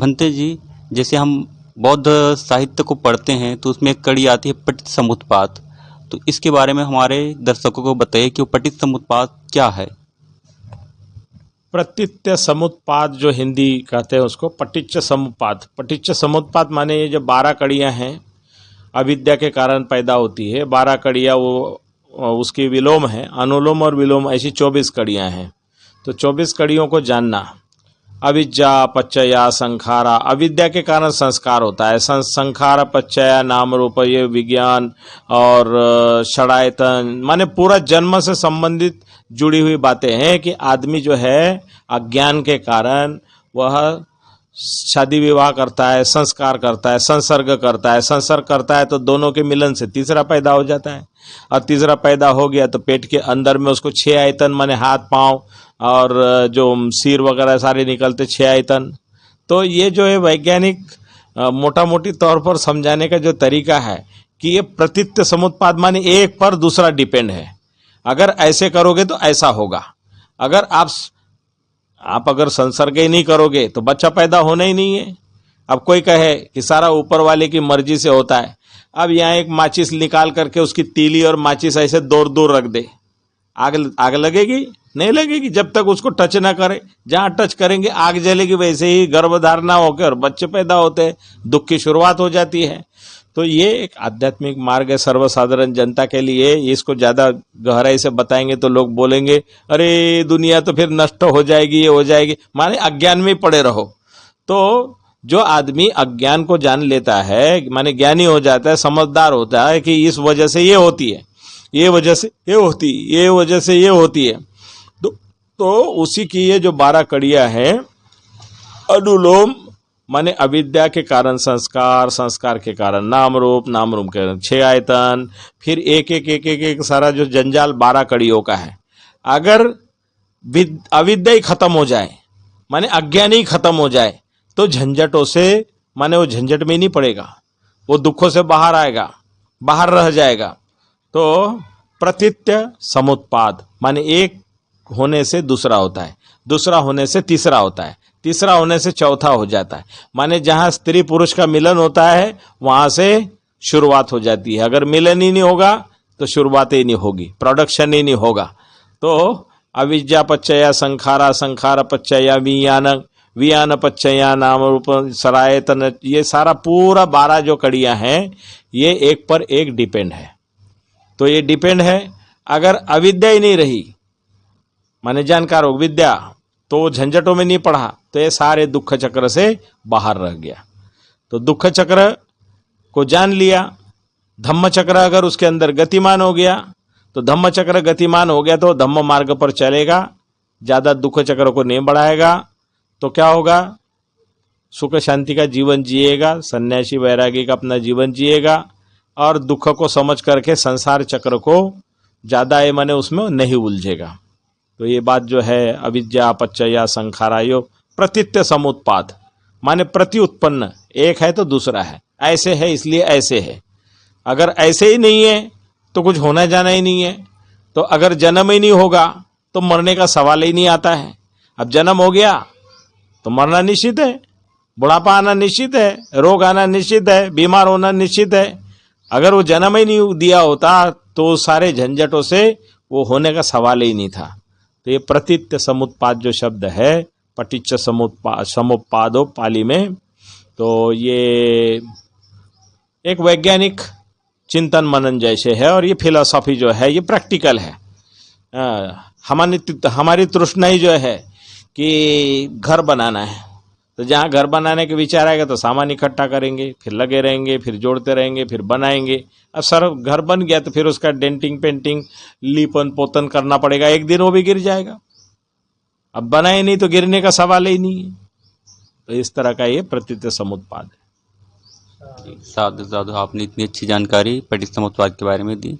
भंते जी, जैसे हम बौद्ध साहित्य को पढ़ते हैं तो उसमें एक कड़ी आती है पठित समुत्पाद। तो इसके बारे में हमारे दर्शकों को बताइए कि वो पठित समुत्पाद क्या है। प्रतीत्य समुत्पाद जो हिंदी कहते हैं उसको पटिच्च समुत्पाद। पटिच्च समुत्पाद माने ये जो 12 कड़ियाँ हैं अविद्या के कारण पैदा होती है। 12 कड़ियाँ वो उसकी विलोम है, अनुलोम और विलोम ऐसी 24 कड़ियाँ हैं। तो 24 कड़ियों को जानना, अविद्या पच्चया संखारा, अविद्या के कारण संस्कार होता है। संखार पच्चया नाम रूप, ये विज्ञान और षडायतन माने पूरा जन्म से संबंधित जुड़ी हुई बातें हैं कि आदमी जो है अज्ञान के कारण वह शादी विवाह करता है, संस्कार करता है, संसर्ग करता है। संसर्ग करता है तो दोनों के मिलन से तीसरा पैदा हो जाता है, और तीसरा पैदा हो गया तो पेट के अंदर में उसको 6 आयतन माने हाथ पांव और जो सिर वगैरह सारे निकलते 6 आयतन। तो ये जो है वैज्ञानिक मोटा मोटी तौर पर समझाने का जो तरीका है कि ये प्रतीत्य समुत्पाद माने एक पर दूसरा डिपेंड है। अगर ऐसे करोगे तो ऐसा होगा। अगर आप अगर संसर्ग ही नहीं करोगे तो बच्चा पैदा होना ही नहीं है। अब कोई कहे कि सारा ऊपर वाले की मर्जी से होता है। अब यहाँ एक माचिस निकाल करके उसकी तीली और माचिस ऐसे दूर दूर रख दे, आग लगेगी? नहीं लगेगी जब तक उसको टच ना करे। जहाँ टच करेंगे आग जलेगी। वैसे ही गर्भधारणा होकर बच्चे पैदा होते हैं, दुख की शुरुआत हो जाती है। तो ये एक आध्यात्मिक मार्ग है सर्वसाधारण जनता के लिए। इसको ज़्यादा गहराई से बताएंगे तो लोग बोलेंगे अरे दुनिया तो फिर नष्ट हो जाएगी, ये हो जाएगी, माने अज्ञान में पड़े रहो। तो जो आदमी अज्ञान को जान लेता है, माने ज्ञानी हो जाता है, समझदार होता है कि इस वजह से ये होती है, ये वजह से ये होती है, ये वजह से ये होती है, तो उसी की ये जो 12 कड़ियाँ हैं, अनुलोम माने अविद्या के कारण संस्कार, संस्कार के कारण नाम रूप, नाम रूप के कारण 6 आयतन, फिर एक सारा जो जंजाल 12 कड़ियों का है। अगर अविद्या ही खत्म हो जाए, माने अज्ञान ही खत्म हो जाए, तो झंझटों से माने वो झंझट में नहीं पड़ेगा, वो दुखों से बाहर आएगा, बाहर रह जाएगा। तो प्रतीत्य समुत्पाद माने एक होने से दूसरा होता है, दूसरा होने से तीसरा होता है, तीसरा होने से चौथा हो जाता है। माने जहां स्त्री पुरुष का मिलन होता है वहां से शुरुआत हो जाती है। अगर मिलन ही नहीं होगा तो शुरुआत ही नहीं होगी, प्रोडक्शन ही नहीं होगा। तो अविद्या पच्चया संखारा, संखार पच्चया विज्ञान, विज्ञान पच्चया नाम रूप सरायतन, ये सारा पूरा 12 जो कड़ियां हैं ये एक पर एक डिपेंड है। तो ये डिपेंड है। अगर अविद्या ही नहीं रही, माने जानकार हो विद्या, तो झंझटों में नहीं पढ़ा, तो ये सारे दुख चक्र से बाहर रह गया। तो दुख चक्र को जान लिया, धम्म चक्र अगर उसके अंदर गतिमान हो गया, तो धम्म चक्र गतिमान हो गया तो धम्म मार्ग पर चलेगा, ज़्यादा दुख चक्र को नहीं बढ़ाएगा। तो क्या होगा? सुख शांति का जीवन जिएगा, सन्यासी वैरागी का अपना जीवन जिएगा, और दुख को समझ करके संसार चक्र को ज़्यादा है माने उसमें नहीं उलझेगा। तो ये बात जो है अविद्या पच्चया संखारा यो प्रतीत्य समुत्पाद माने प्रति उत्पन्न, एक है तो दूसरा है, ऐसे है इसलिए ऐसे है। अगर ऐसे ही नहीं है तो कुछ होना जाना ही नहीं है। तो अगर जन्म ही नहीं होगा तो मरने का सवाल ही नहीं आता है। अब जन्म हो गया तो मरना निश्चित है, बुढ़ापा आना निश्चित है, रोग आना निश्चित है, बीमार होना निश्चित है। अगर वो जन्म ही नहीं दिया होता तो सारे झंझटों से वो होने का सवाल ही नहीं था। तो ये प्रतीत्य समुत्पाद जो शब्द है, पटिच्च समुत्पादो पाली में, तो ये एक वैज्ञानिक चिंतन मनन जैसे है। और ये फिलॉसफी जो है ये प्रैक्टिकल है। हमारी तृष्णा ही जो है कि घर बनाना है, तो जहाँ घर बनाने के विचार आएगा तो सामान इकट्ठा करेंगे, फिर लगे रहेंगे, फिर जोड़ते रहेंगे, फिर बनाएंगे। अब सर घर बन गया तो फिर उसका डेंटिंग पेंटिंग लीपन पोतन करना पड़ेगा, एक दिन वो भी गिर जाएगा। अब बनाए नहीं तो गिरने का सवाल ही नहीं है। तो इस तरह का ये प्रतीत्य समुत्पाद है। साधु साधु, आपने इतनी अच्छी जानकारी पठित समुत्पाद के बारे में दी।